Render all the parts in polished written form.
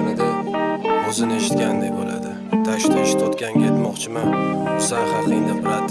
eshitganida o'zini eshitgandek bo'ladi. Tashda eshitayotganga aytmoqchiman, sen haqingda brat,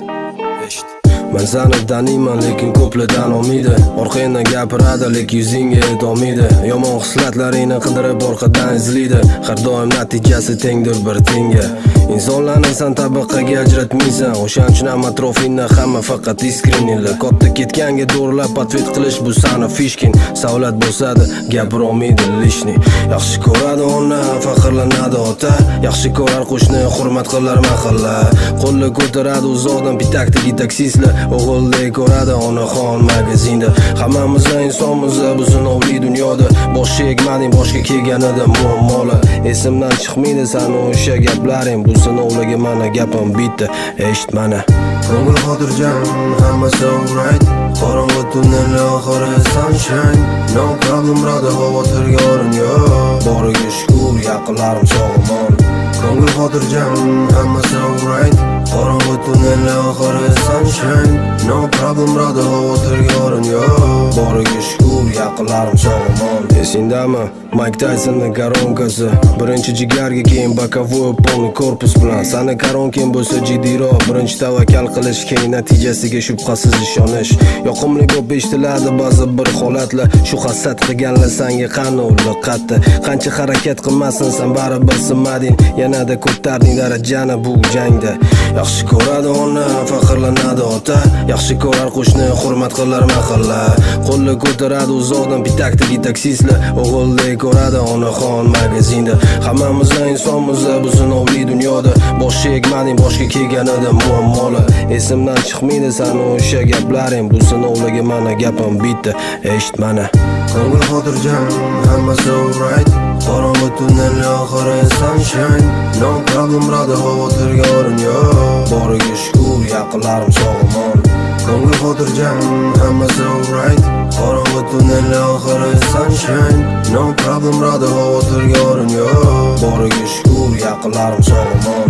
eshit. Men seni taniyman, lekin ko'plardan olmaydi. Orqangdan gapiradi, lekin yuzingga aytolmaydi. Yomon xislatlaringni qidirib orqadan izlaydi. Har doim natijasi tengdir bir tenga. Insonlarni sen tabaqaga ajratmaysan. O'shaning uchun ham atrofingda hamma faqat iskreniylar. Katta ketganga do'rlab atvet qilish bu sani fishkin. Savlat bo'lsa-da gapirolmaydi lishni. Yaxshi ko'radi ona, faxrlanadi ota. Yaxshi ko'rar qo'shni, hurmat qilar mahalla. Qo'lni ko'taradi uzoqdan pitakdagi taksistlar. O'g'ildek ko'radi onaxon magazinda. Hammamiz insonmiz bu sinovli dunyoda. Boshga egmading, boshga kelganida muammolar. Esimdan chiqmaydi sani o'sha gaplaring. Bu sinovlarga mana gapim bitta, eshit mana. Ko'ngil xotirjam, hammasi alright. Qorong'u tunnel oxiri sunshine. No problem brother, xavotirga o'rin yo'q. Boriga shukr, yaqinlarim sog'-omon. Ko'ngil xotirjam, hammasi alright. Qorong'u tunnel oxiri sunshine. No problem brother, xavotirga o'rin yo'q. Boriga shukr, yaqinlarim sog'-omon. Esingdami? Mike Tysonning koronkasi. Birinchi jigarga, keyin bokovoy polni korpus bilan. Sani koronking bo'lsa jiddiyroq. Birinchi tavakkal qilish, keyin natijasiga shubhasiz ishonish. Yoqimli ko'p eshitiladi ba'zi bir holatlar. Shu hasad qilganlar senga qani diqqatda. Qancha harakat qilmasin, sen baribir sinmading. Yanada ko'tarding darajani bu jangda. Yaxshi ko'radi ona, faxrlanadi ota. Yaxshi ko'rar qo'shni, hurmat qilar mahalla. Qo'lni ko'taradi uzoqdan pitakdagi taksistlar. O'g'ildek ko'radi onaxon magazinda. Hammamiz insonmiz bu sinovli dunyoda. Boshga egmading, boshga kelganida muammolar. Esimdan chiqmaydi sani o'sha gaplaring. Bu sinovlarga mana gapim bitta, eshit mana. Ko'ngil xotirjam, hammasi alright. Qorong'u tunnel oxiri sunshine. No problem brother, xavotirga o'rin yo'q. Boriga shukr, yaqinlarim sog'-omon. Ko'ngil xotirjam, hammasi alright. Qorong'u tunnel oxiri sunshine. No problem brother, xavotirga o'rin yo'q. Boriga shukr, yaqinlarim sog'-omon.